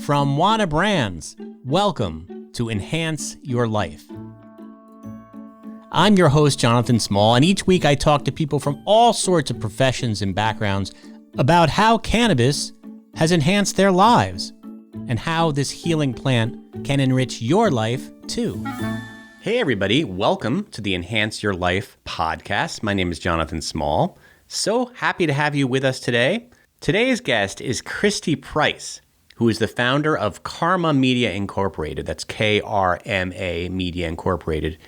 From Wana Brands, welcome to Enhance Your Life. I'm your host, Jonathan Small, and each week I talk to people from all sorts of professions and backgrounds about how cannabis has enhanced their lives and how this healing plant can enrich your life too. Hey everybody, welcome to the Enhance Your Life podcast. My name is Jonathan Small. So happy to have you with us today. Today's guest is Kristi Price, who is the founder of KRMA Media Incorporated. That's KRMA Media Incorporated.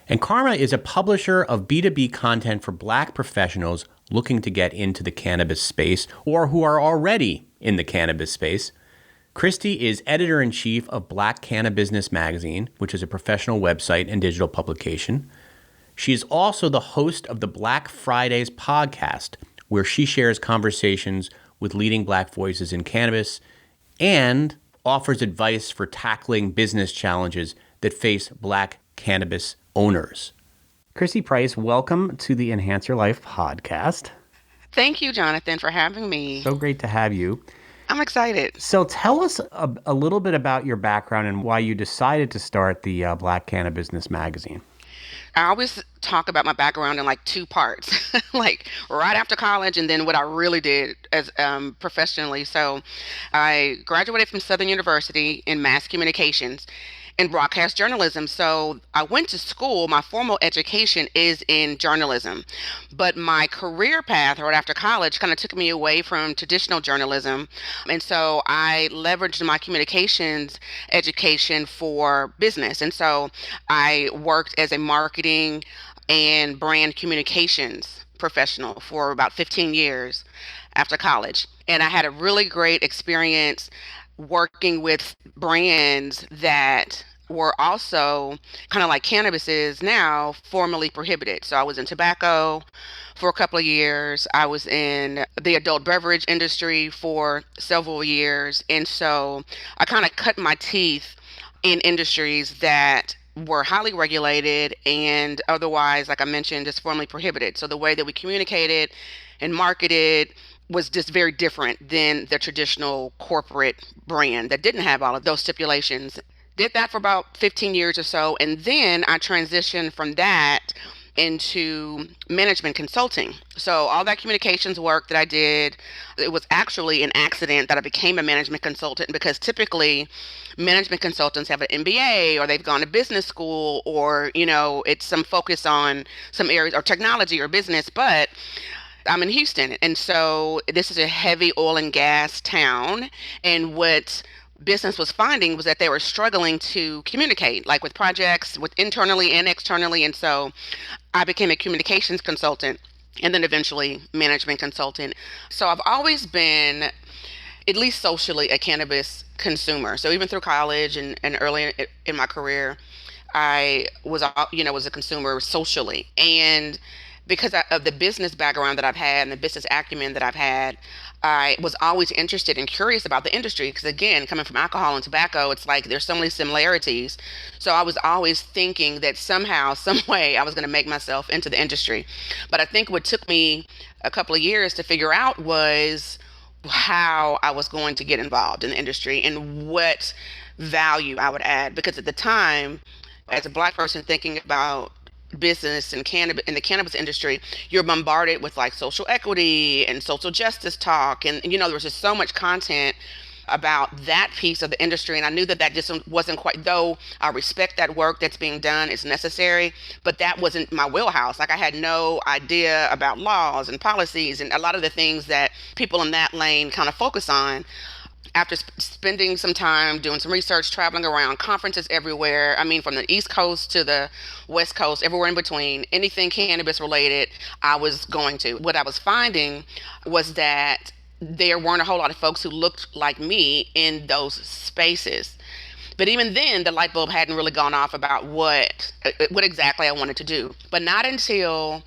And KRMA is a publisher of B2B content for Black professionals looking to get into the cannabis space or who are already in the cannabis space. Kristi is editor-in-chief of Black CannaBusiness magazine, which is a professional website and digital publication. She is also the host of the Black Fridays podcast, where she shares conversations with leading Black voices in cannabis and offers advice for tackling business challenges that face Black cannabis owners. Kristi Price, welcome to the Enhance Your Life podcast. Thank you, Jonathan, for having me. So great to have you. I'm excited. So tell us a little bit about your background and why you decided to start the Black CannaBusiness magazine. I always talk about my background in like two parts, like right after college and then what I really did as professionally. So I graduated from Southern University in mass communications and broadcast journalism. So I went to school. My formal education is in journalism, but my career path right after college kind of took me away from traditional journalism. And so I leveraged my communications education for business. And so I worked as a marketing and brand communications professional for about 15 years after college. And I had a really great experience working with brands that were also kind of like cannabis is now, formerly prohibited. So I was in tobacco for a couple of years. I was in the adult beverage industry for several years. And so I kind of cut my teeth in industries that were highly regulated and otherwise, like I mentioned, is formally prohibited. So the way that we communicated and marketed was just very different than the traditional corporate brand that didn't have all of those stipulations. Did that for about 15 years or so, and then I transitioned from that into management consulting. So all that communications work that I did, it was actually an accident that I became a management consultant, because typically management consultants have an MBA or they've gone to business school, or it's some focus on some areas or technology or business, but I'm in Houston, and so this is a heavy oil and gas town, and what business was finding was that they were struggling to communicate, like with projects, with internally and externally. And so I became a communications consultant and then eventually management consultant. So I've always been, at least socially, a cannabis consumer. So even through college and early in my career, I was a consumer socially. And because of the business background that I've had and the business acumen that I've had, I was always interested and curious about the industry, because again, coming from alcohol and tobacco, it's like there's so many similarities. So I was always thinking that somehow, some way, I was going to make myself into the industry. But I think what took me a couple of years to figure out was how I was going to get involved in the industry and what value I would add. Because at the time, as a Black person thinking about business and cannabis in the cannabis industry, you're bombarded with like social equity and social justice talk, and there was just so much content about that piece of the industry, and I knew that just wasn't quite, though I respect that work that's being done, it's necessary, but that wasn't my wheelhouse. Like I had no idea about laws and policies and a lot of the things that people in that lane kind of focus on. After spending some time doing some research, traveling around conferences everywhere, from the East Coast to the West Coast, everywhere in between, anything cannabis related, I was going to. What I was finding was that there weren't a whole lot of folks who looked like me in those spaces. But even then, the light bulb hadn't really gone off about what exactly I wanted to do. But not until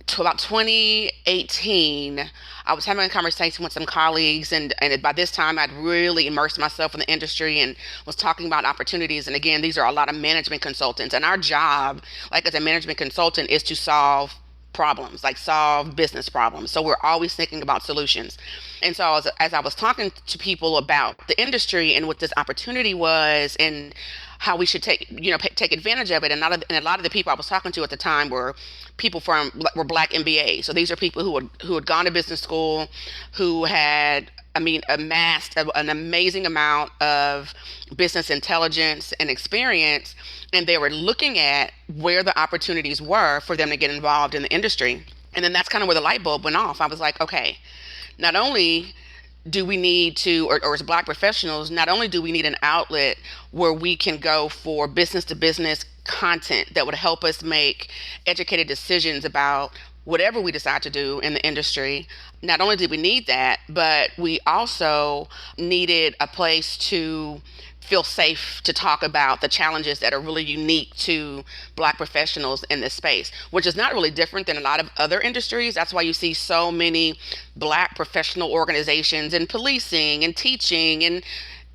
to about 2018, I was having a conversation with some colleagues, and by this time I'd really immersed myself in the industry and was talking about opportunities. And again, these are a lot of management consultants, and our job, like as a management consultant, is to solve problems, like solve business problems. So we're always thinking about solutions. And so as I was talking to people about the industry and what this opportunity was and how we should take advantage of it, and a lot of the people I was talking to at the time were people were Black MBAs. So these are people who had gone to business school, who had amassed an amazing amount of business intelligence and experience, and they were looking at where the opportunities were for them to get involved in the industry. And then that's kind of where the light bulb went off. I was like, okay, not only do we need to, or as Black professionals, not only do we need an outlet where we can go for business to business content that would help us make educated decisions about whatever we decide to do in the industry. Not only did we need that, but we also needed a place to feel safe to talk about the challenges that are really unique to Black professionals in this space, which is not really different than a lot of other industries. That's why you see so many Black professional organizations in policing and teaching and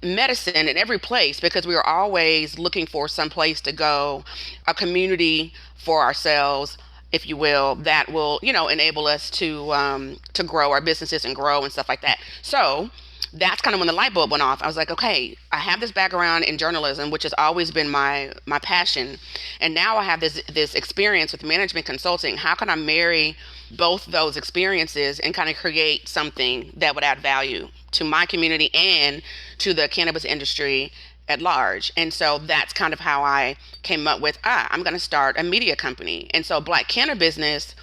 medicine in every place, because we are always looking for some place to go, a for ourselves, if you will, that will, enable us to grow our businesses and grow and stuff like that. So that's kind of when the light bulb went off. I was like, okay, I have this background in journalism, which has always been my passion. And now I have this experience with management consulting. How can I marry both those experiences and kind of create something that would add value to my community and to the cannabis industry at large? And so that's kind of how I came up with, I'm going to start a media company. And so Black CannaBusiness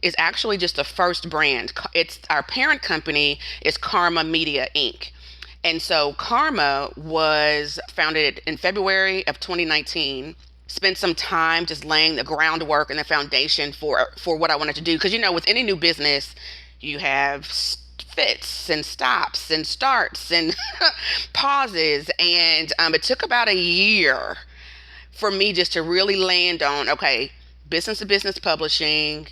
is actually just the first brand. It's our parent company is KRMA Media Inc. And so KRMA was founded in February of 2019. Spent some time just laying the groundwork and the foundation for what I wanted to do. Because, with any new business, you have fits and stops and starts and pauses. And it took about a year for me just to really land on, okay, business to business publishing,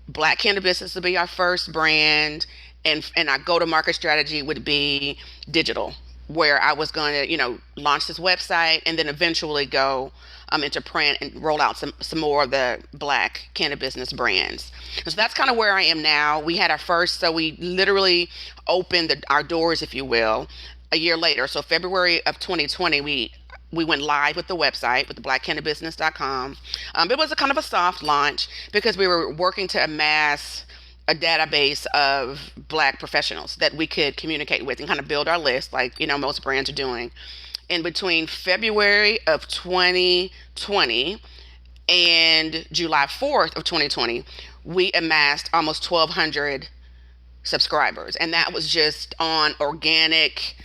Black Cannabis would be our first brand, and our go-to-market strategy would be digital, where I was going to, launch this website and then eventually go into print and roll out some more of the Black CannaBusiness brands. And so that's kind of where I am now. We had our first, so we literally opened our doors, if you will, a year later. So February of 2020, we went live with the website, with the blackcannabusiness.com. It was a kind of a soft launch because we were working to amass a database of Black professionals that we could communicate with and kind of build our list like, most brands are doing. In between February of 2020 and July 4th of 2020, we amassed almost 1,200 subscribers. And that was just on organic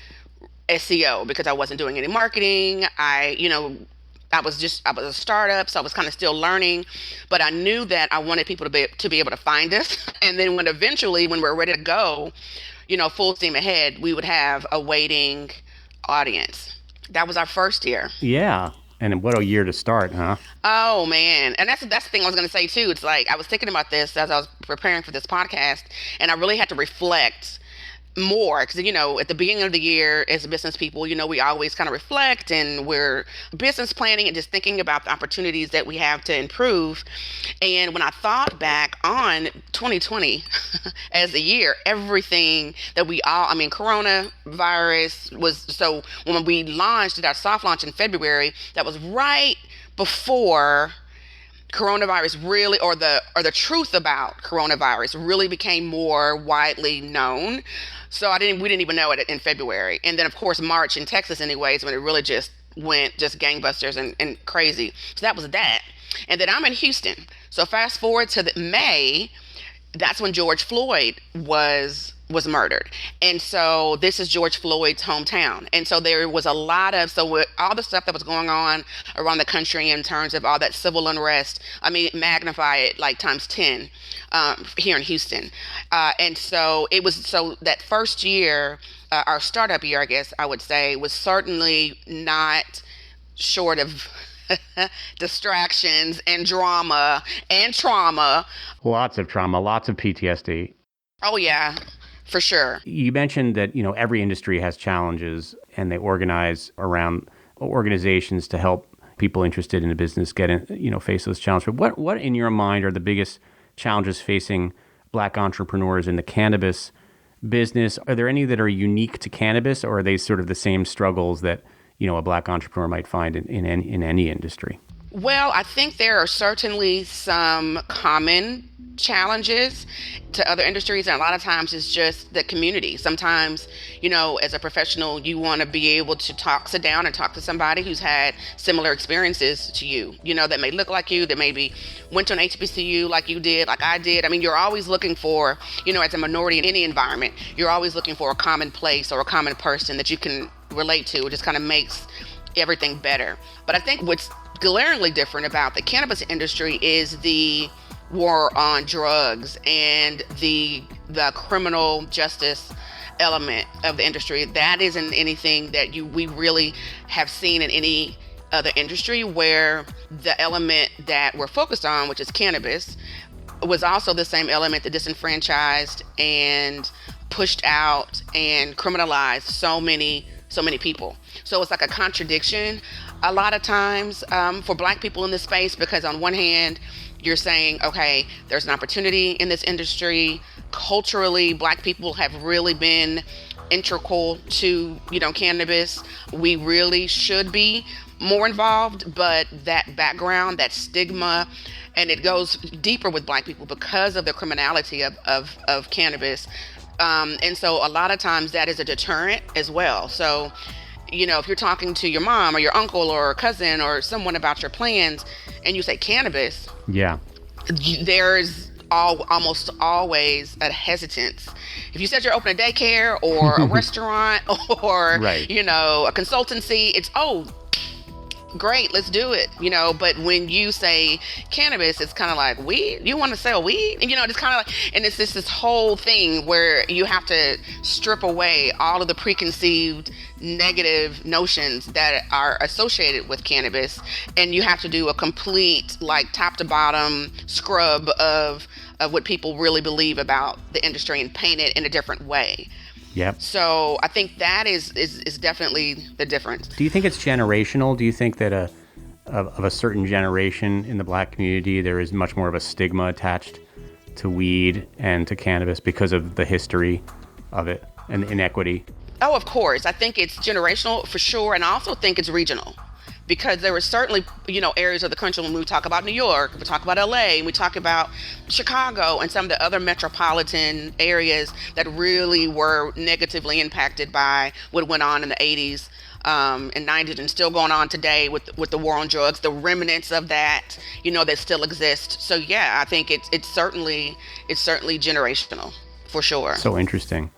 SEO because I wasn't doing any marketing. I was a startup, so I was kind of still learning, but I knew that I wanted people to be able to find us. And then when we're ready to go, full steam ahead, we would have a waiting audience. That was our first year. Yeah. And what a year to start, huh? Oh, man. And that's the thing I was going to say, too. It's like I was thinking about this as I was preparing for this podcast, and I really had to reflect more because, at the beginning of the year as business people, we always kind of reflect and we're business planning and just thinking about the opportunities that we have to improve. And when I thought back on 2020 as a year, everything that coronavirus was, so when we did our soft launch in February, that was right before coronavirus really, or the truth about coronavirus really became more widely known. So we didn't even know it in February. And then of course, March in Texas anyways, when it really just went just gangbusters and crazy. So that was that. And then I'm in Houston. So fast forward to May, that's when George Floyd was murdered. And so this is George Floyd's hometown. And so there was a lot of, with all the stuff that was going on around the country in terms of all that civil unrest, magnify it like times 10 here in Houston. And so that first year, our startup year, I guess I would say, was certainly not short of distractions and drama and trauma. Lots of trauma, lots of PTSD. Oh, yeah. For sure. You mentioned that, every industry has challenges and they organize around organizations to help people interested in the business face those challenges. But what in your mind are the biggest challenges facing Black entrepreneurs in the cannabis business. Are there any that are unique to cannabis, or are they sort of the same struggles that, a Black entrepreneur might find in any industry? Well, I think there are certainly some common challenges to other industries, and a lot of times it's just the community. Sometimes, as a professional, you want to be able to sit down and talk to somebody who's had similar experiences to you, that may look like you, that maybe went to an HBCU like you did, like I did. I mean, you're always looking for, as a minority in any environment, you're always looking for a common place or a common person that you can relate to. It just kind of makes everything better. But I think what's glaringly different about the cannabis industry is the war on drugs and the criminal justice element of the industry. That isn't anything that we really have seen in any other industry, where the element that we're focused on, which is cannabis, was also the same element that disenfranchised and pushed out and criminalized so many people. So it's like a contradiction a lot of times for Black people in this space, because on one hand, you're saying, okay, there's an opportunity in this industry. Culturally, Black people have really been integral to, cannabis. We really should be more involved, but that background, that stigma, and it goes deeper with Black people because of the criminality of cannabis. And so a lot of times that is a deterrent as well. So, if you're talking to your mom or your uncle or a cousin or someone about your plans and you say cannabis, yeah, there's almost always a hesitance. If you said you're opening a daycare or a restaurant or, right, a consultancy, it's, great, let's do it, but when you say cannabis, it's kind of like, weed? You want to sell weed? And, it's kind of like, and it's just this whole thing where you have to strip away all of the preconceived negative notions that are associated with cannabis, and you have to do a complete, like, top to bottom scrub of what people really believe about the industry and paint it in a different way. Yep. So I think that is definitely the difference. Do you think it's generational? Do you think that of a certain generation in the Black community, there is much more of a stigma attached to weed and to cannabis because of the history of it and the inequity? Oh, of course. I think it's generational for sure. And I also think it's regional, because there were certainly, areas of the country, when we talk about New York, we talk about LA, we talk about Chicago and some of the other metropolitan areas that really were negatively impacted by what went on in the 80s and 90s, and still going on today with the war on drugs, the remnants of that, that still exist. So yeah, I think it's certainly generational for sure. So interesting.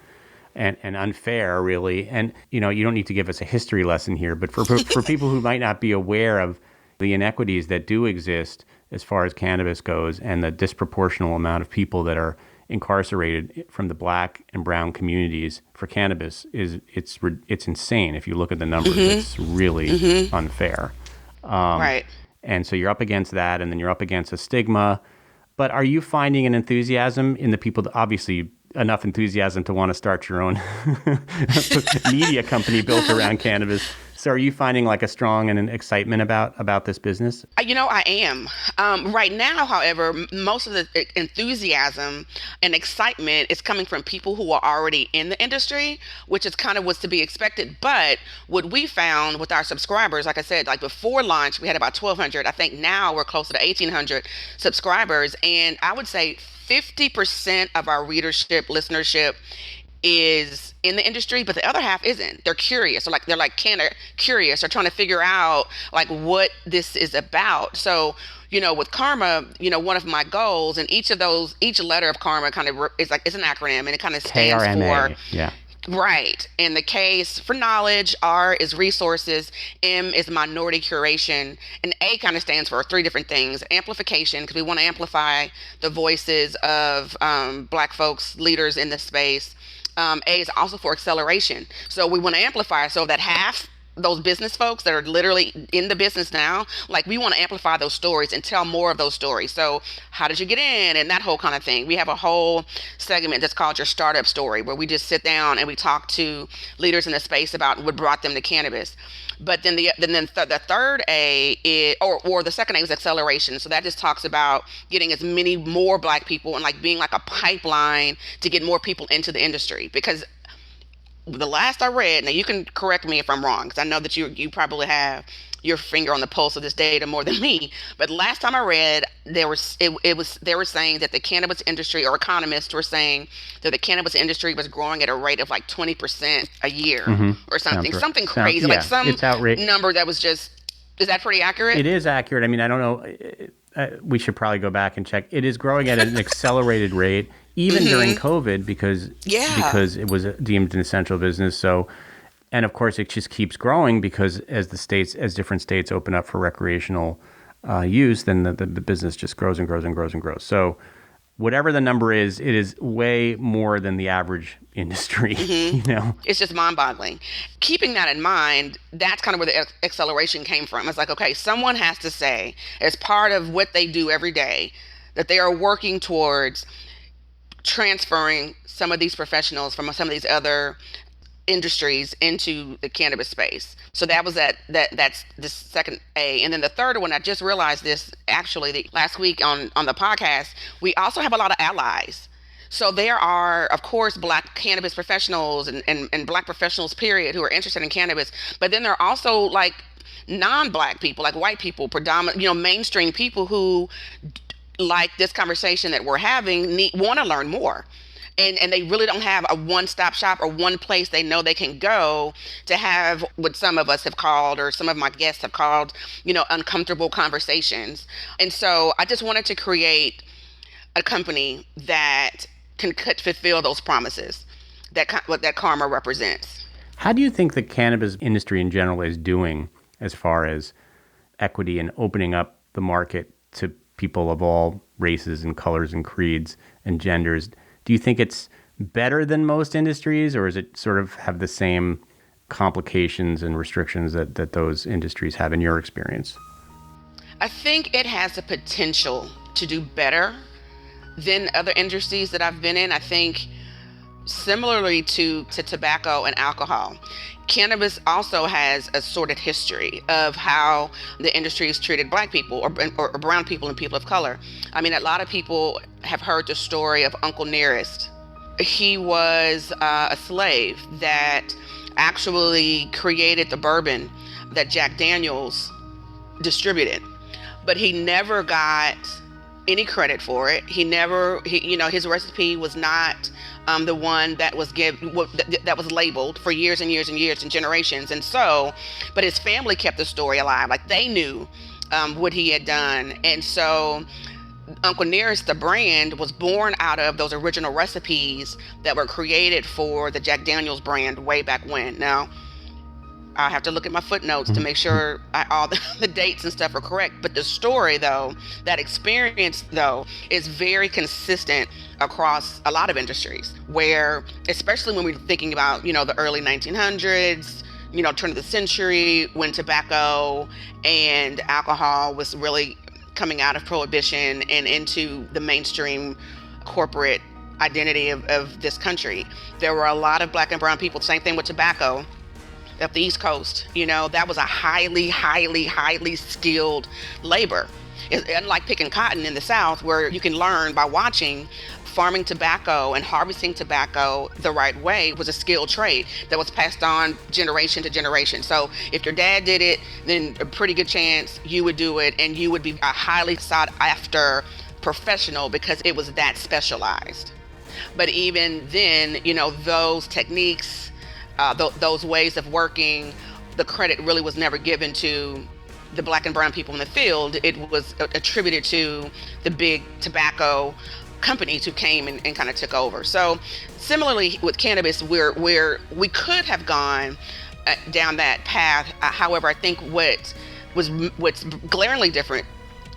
And unfair, really. And, you don't need to give us a history lesson here, but for people who might not be aware of the inequities that do exist as far as cannabis goes, and the disproportional amount of people that are incarcerated from the Black and brown communities for cannabis, it's insane. If you look at the numbers, mm-hmm. It's really mm-hmm. unfair. Right. And so you're up against that, and then you're up against a stigma. But are you finding an enthusiasm in the people that, obviously, enough enthusiasm to want to start your own media company built around cannabis? So are you finding like a strong and an excitement about this business? I am. Right now, however, most of the enthusiasm and excitement is coming from people who are already in the industry, which is kind of what's to be expected. But what we found with our subscribers, like I said, like before launch, we had about 1,200. I think now we're closer to 1,800 subscribers. And I would say 50% of our listenership is in the industry, but the other half isn't. They're curious. They're kind of curious. They're trying to figure out like what this is about. So, with KRMA, one of my goals, and each letter of KRMA kind of is like, it's an acronym, and it kind of stands KRMA, for, yeah. Right. And the K is for knowledge, R is resources, M is minority curation, and A kind of stands for three different things. Amplification, because we want to amplify the voices of Black folks, leaders in this space. A is also for acceleration. So we want to amplify so that half those business folks that are literally in the business now, like we want to amplify those stories and tell more of those stories. So how did you get in and that whole kind of thing. We have a whole segment that's called Your Startup Story, where we just sit down and we talk to leaders in the space about what brought them to cannabis. But then the third A is, or the second A is acceleration. So that just talks about getting as many more Black people and like being like a pipeline to get more people into the industry. Because the last I read, now you can correct me if I'm wrong, because I know that you probably have your finger on the pulse of this data more than me. But last time I read, they were saying that the cannabis industry, or economists were saying that the cannabis industry was growing at a rate of like 20% a year or something, something crazy, like some number that was just. Is that pretty accurate? It is accurate. I mean, I don't know. We should probably go back and check. It is growing at an accelerated rate, even during COVID, because it was deemed an essential business. So, and of course, it just keeps growing because as different states open up for recreational use, then the business just grows and grows and grows and grows. So, whatever the number is, it is way more than the average industry. You know, it's just mind-boggling. Keeping that in mind, that's kind of where the acceleration came from. It's like, okay, someone has to say, as part of what they do every day, that they are working towards transferring some of these professionals from some of these other industries into the cannabis space. So that was that's the second A. And then the third one, I just realized this actually last week on the podcast, we also have a lot of allies. So there are, of course, Black cannabis professionals and Black professionals, period, who are interested in cannabis. But then there are also like non-Black people, like white people, predominant, mainstream people who, like this conversation that we're having, want to learn more. And they really don't have a one-stop shop or one place they know they can go to have what some of us have called, or some of my guests have called, uncomfortable conversations. And so I just wanted to create a company that could fulfill those promises that KRMA represents. How do you think the cannabis industry in general is doing as far as equity and opening up the market to people of all races and colors and creeds and genders? Do you think it's better than most industries, or is it sort of have the same complications and restrictions that those industries have in your experience? I think it has the potential to do better than other industries that I've been in. I think similarly to tobacco and alcohol, cannabis also has a sordid history of how the industry has treated Black people or brown people and people of color. I mean, a lot of people have heard the story of Uncle Nearest. He was a slave that actually created the bourbon that Jack Daniels distributed, but he never got any credit for it. His recipe was not the one that was labeled for years and years and years and generations. And so, but his family kept the story alive. Like they knew what he had done. And so Uncle Nearest, the brand, was born out of those original recipes that were created for the Jack Daniels brand way back when. Now, I have to look at my footnotes to make sure all the dates and stuff are correct. But the story, though, that experience, though, is very consistent across a lot of industries, where, especially when we're thinking about, the early 1900s, turn of the century, when tobacco and alcohol was really coming out of prohibition and into the mainstream corporate identity of this country. There were a lot of Black and brown people, same thing with tobacco, up the East Coast. That was a highly, highly, highly skilled labor. It's unlike picking cotton in the South, where you can learn by watching. Farming tobacco and harvesting tobacco the right way was a skilled trade that was passed on generation to generation. So if your dad did it, then a pretty good chance you would do it, and you would be a highly sought after professional because it was that specialized. But even then, those techniques, those ways of working, the credit really was never given to the Black and brown people in the field. It was attributed to the big tobacco companies who came and kind of took over. So similarly with cannabis, where we could have gone down that path. However, I think what's glaringly different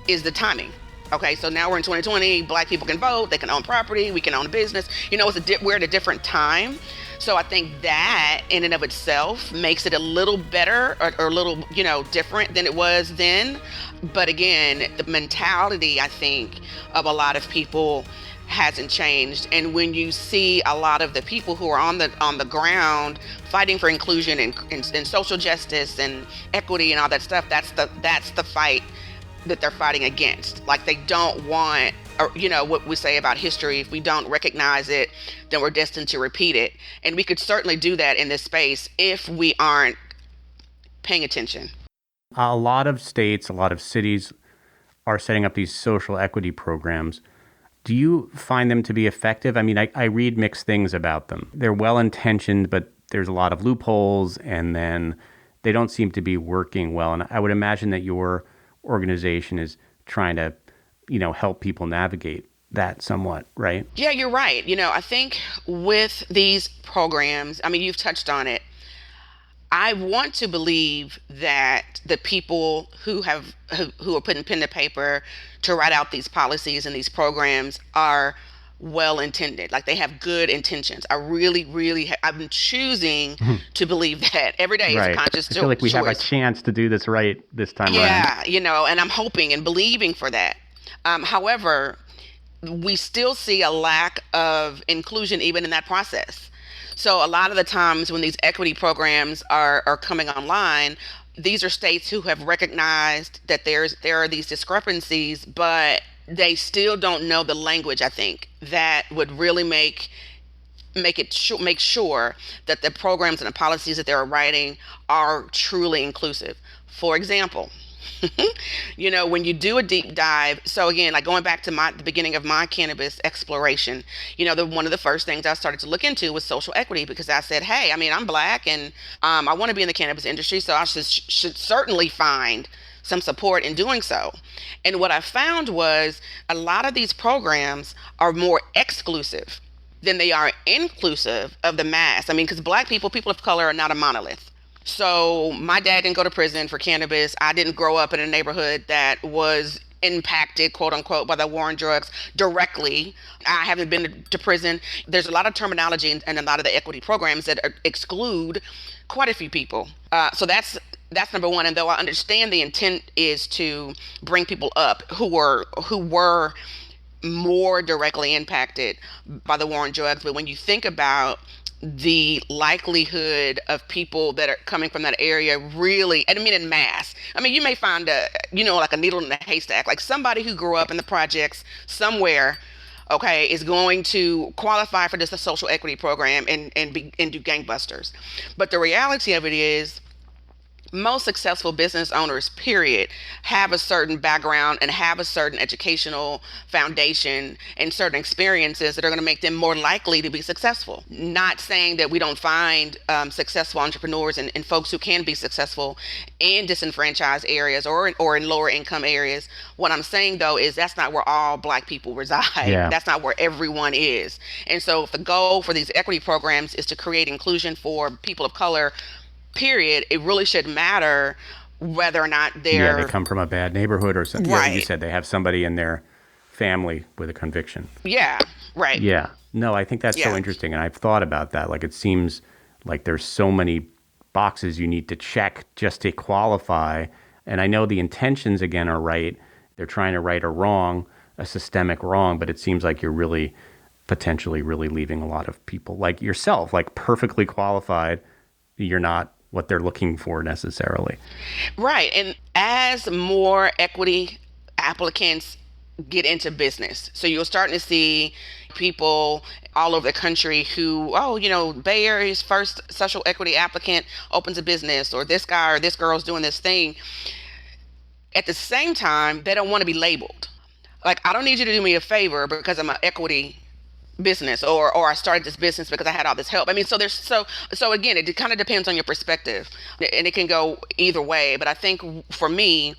is the timing. Okay, so now we're in 2020, Black people can vote, they can own property, we can own a business. We're at a different time. So I think that in and of itself makes it a little better or a little, different than it was then. But again, the mentality, I think, of a lot of people hasn't changed. And when you see a lot of the people who are on the ground fighting for inclusion and social justice and equity and all that stuff, that's the fight that they're fighting against. Like, they don't want, or what we say about history, if we don't recognize it, then we're destined to repeat it. And we could certainly do that in this space if we aren't paying attention. A lot of states, a lot of cities are setting up these social equity programs. Do you find them to be effective? I mean, I read mixed things about them. They're well-intentioned, but there's a lot of loopholes, and then they don't seem to be working well. And I would imagine that your organization is trying to, help people navigate that somewhat, right? Yeah, you're right. I think with these programs, I mean, you've touched on it. I want to believe that the people who are putting pen to paper to write out these policies and these programs are well intended, like they have good intentions. I really, really, I've been choosing to believe that every day is a conscious choice. I feel like we have a chance to do this right this time around. Yeah, and I'm hoping and believing for that. However, we still see a lack of inclusion even in that process. So a lot of the times when these equity programs are coming online, these are states who have recognized that there are these discrepancies, but they still don't know the language, I think, that would really make sure that the programs and the policies that they're writing are truly inclusive. For example, when you do a deep dive, so again, like going back to the beginning of my cannabis exploration, one of the first things I started to look into was social equity, because I said, hey, I mean, I'm Black and I want to be in the cannabis industry, so I should certainly find some support in doing so. And what I found was a lot of these programs are more exclusive than they are inclusive of the mass. I mean, because Black people of color, are not a monolith. So my dad didn't go to prison for cannabis. I didn't grow up in a neighborhood that was impacted, quote unquote, by the war on drugs directly. I haven't been to prison. There's a lot of terminology and a lot of the equity programs that exclude quite a few people. So that's number one. And though I understand the intent is to bring people up who were more directly impacted by the war on drugs, but when you think about the likelihood of people that are coming from that area, really, I mean, in mass. I mean, you may find like a needle in a haystack, like somebody who grew up in the projects somewhere, okay, is going to qualify for this social equity program and do gangbusters. But the reality of it is, most successful business owners, period, have a certain background and have a certain educational foundation and certain experiences that are going to make them more likely to be successful. Not saying that we don't find successful entrepreneurs and folks who can be successful in disenfranchised areas or in lower income areas. What I'm saying, though, is that's not where all Black people reside. Yeah. That's not where everyone is. And so if the goal for these equity programs is to create inclusion for people of color, period, it really should matter whether or not they come from a bad neighborhood or something. Right. Like you said, they have somebody in their family with a conviction. Yeah, right. Yeah. No, I think that's so interesting. And I've thought about that. Like, it seems like there's so many boxes you need to check just to qualify. And I know the intentions, again, are right. They're trying to right a wrong, a systemic wrong, but it seems like you're really potentially really leaving a lot of people like yourself, like perfectly qualified. You're not what they're looking for necessarily. Right. And as more equity applicants get into business, so you're starting to see people all over the country who, Bay Area's first social equity applicant opens a business, or this guy or this girl's doing this thing. At the same time, they don't want to be labeled. Like, I don't need you to do me a favor because I'm an equity business, or I started this business because I had all this help. I mean, so again, it kind of depends on your perspective, and it can go either way. But I think for me,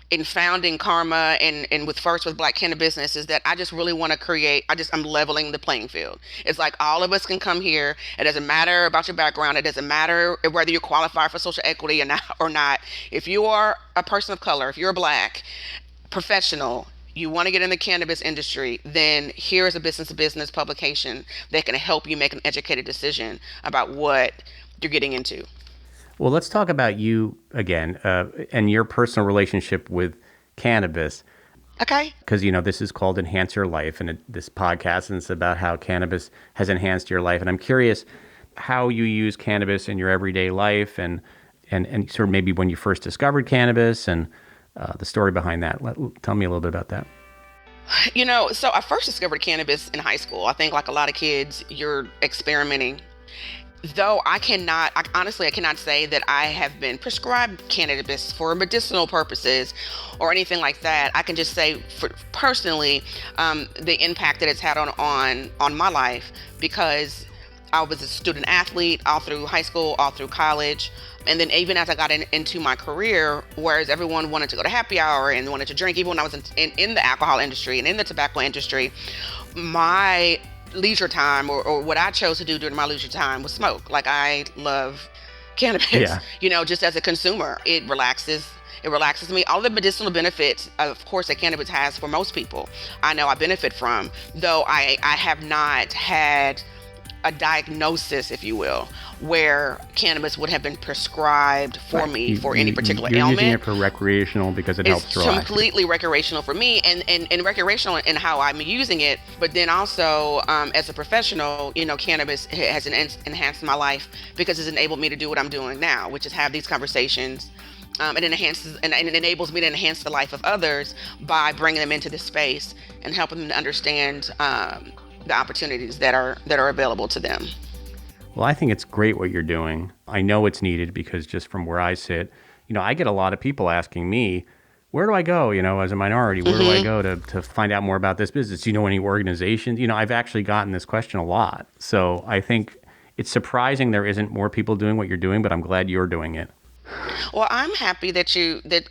in founding KRMA and with Black CannaBusiness, is that I just really want to create, I'm leveling the playing field. It's like all of us can come here. It doesn't matter about your background. It doesn't matter whether you qualify for social equity or not. If you are a person of color, if you're Black, professional, you want to get in the cannabis industry, then here is a business-to-business publication that can help you make an educated decision about what you're getting into. Well, let's talk about you again and your personal relationship with cannabis. Okay. Because, this is called Enhance Your Life, and this podcast, and it's about how cannabis has enhanced your life. And I'm curious how you use cannabis in your everyday life and sort of maybe when you first discovered cannabis and the story behind that. Tell me a little bit about that. So I first discovered cannabis in high school. I think like a lot of kids, you're experimenting. Though I honestly cannot say that I have been prescribed cannabis for medicinal purposes or anything like that. I can just say personally, the impact that it's had on my life, because I was a student athlete all through high school, all through college. And then even as I got into my career, whereas everyone wanted to go to happy hour and wanted to drink, even when I was in the alcohol industry and in the tobacco industry, my leisure time or what I chose to do during my leisure time was smoke. Like, I love cannabis, just as a consumer. It relaxes me. All the medicinal benefits, of course, that cannabis has for most people, I know I benefit from, though I have not had a diagnosis, if you will, where cannabis would have been prescribed for me for any particular ailment. You're using it for recreational because it helps relax. It's completely recreational for me, and recreational in how I'm using it. But then also, as a professional, cannabis has enhanced my life because it's enabled me to do what I'm doing now, which is have these conversations. It enhances and it enables me to enhance the life of others by bringing them into this space and helping them to understand the opportunities that are available to them. Well, I think it's great what you're doing. I know it's needed because just from where I sit, I get a lot of people asking me, where do I go, as a minority, where do I go to find out more about this business? Do you know any organizations? I've actually gotten this question a lot. So I think it's surprising there isn't more people doing what you're doing, but I'm glad you're doing it. Well, I'm happy that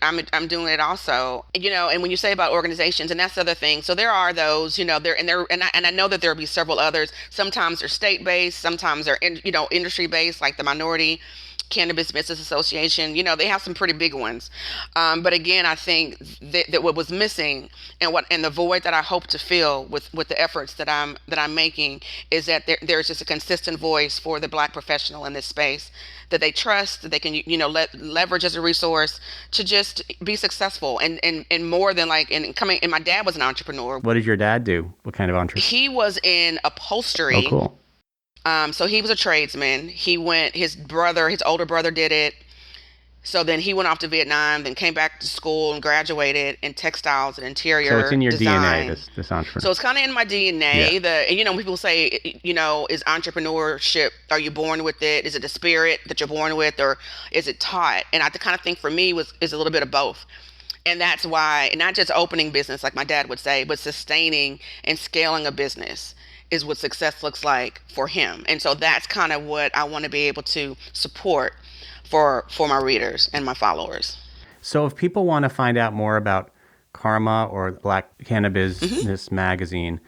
I'm doing it also, and when you say about organizations, and that's the other thing. So there are those, and I know that there'll be several others. Sometimes they're state-based, sometimes they're industry-based, like the Minority Cannabis Business Association. They have some pretty big ones. But again, I think that what was missing and the void that I hope to fill with the efforts that I'm making is that there's just a consistent voice for the Black professional in this space that they trust, that they can leverage as a resource to just be successful and more than and my dad was an entrepreneur. What did your dad do? What kind of entrepreneur? He was in upholstery. Oh, cool. So he was a tradesman. His older brother did it. So then he went off to Vietnam, then came back to school and graduated in textiles and interior design. So it's in your DNA, this entrepreneur. So it's kind of in my DNA. Yeah. When people say, is entrepreneurship, are you born with it? Is it the spirit that you're born with, or is it taught? And I kind of think for me is a little bit of both. And that's why, not just opening business, like my dad would say, but sustaining and scaling a business is what success looks like for him. And so that's kind of what I want to be able to support for my readers and my followers. So if people want to find out more about KRMA or Black Cannabis magazine,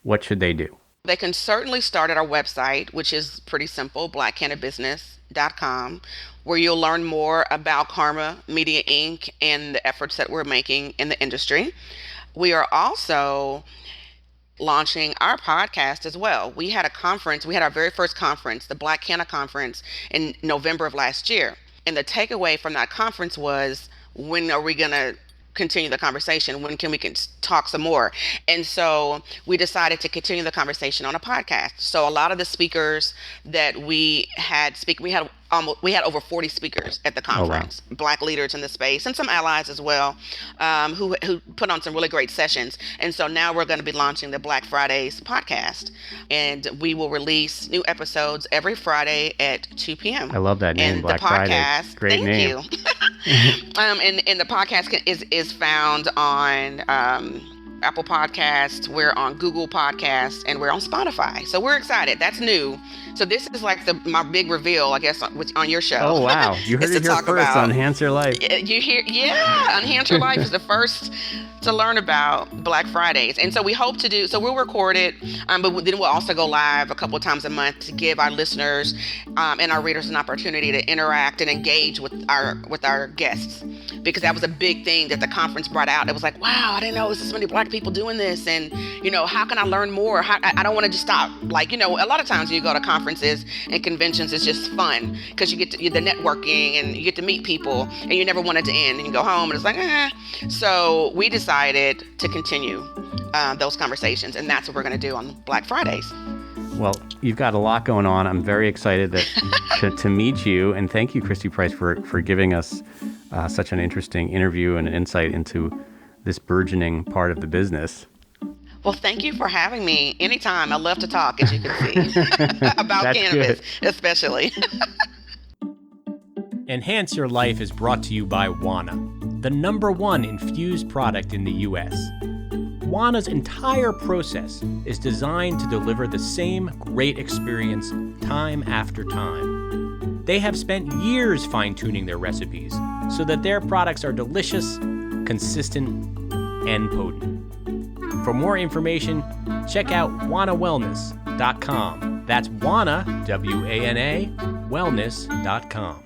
what should they do? They can certainly start at our website, which is pretty simple, blackcannabusiness.com, where you'll learn more about KRMA Media Inc. and the efforts that we're making in the industry. We are also launching our podcast as well. We had our very first conference, the Black Canna Conference, in November of last year. And the takeaway from that conference was, when are we going to continue the conversation? When can we talk some more? And so we decided to continue the conversation on a podcast. So a lot of the speakers that we had over 40 speakers at the conference. Oh, wow. Black leaders in the space and some allies as well, who put on some really great sessions. And so now we're going to be launching the Black Fridays podcast, and we will release new episodes every Friday at 2 p.m. I love that name, and Black the podcast, Fridays. Great thank name. You. And the podcast is found on Apple Podcasts, we're on Google Podcasts, and we're on Spotify. So we're excited. That's new. So this is like my big reveal, I guess, on your show. Oh, wow. You heard it here first on Enhance Your Life. Enhance Your Life is the first to learn about Black Fridays. And so we hope to do, so we'll record it, but then we'll also go live a couple of times a month to give our listeners and our readers an opportunity to interact and engage with our guests. Because that was a big thing that the conference brought out. It was like, wow, I didn't know there's so many Black people doing this. And, how can I learn more? I don't want to just stop. Like, a lot of times when you go to conferences and conventions, it's just fun because you get the networking and you get to meet people and you never want it to end. And you go home and it's like, So we decided to continue those conversations. And that's what we're going to do on Black Fridays. Well, you've got a lot going on. I'm very excited to meet you. And thank you, Kristi Price, for giving us such an interesting interview and insight into this burgeoning part of the business. Well, thank you for having me. Anytime. I love to talk, as you can see, about cannabis, especially. Enhance Your Life is brought to you by Wana, the #1 infused product in the U.S. Wana's entire process is designed to deliver the same great experience time after time. They have spent years fine-tuning their recipes so that their products are delicious, consistent, and potent. For more information, check out WanaWellness.com. That's Wana, W-A-N-A, wellness.com.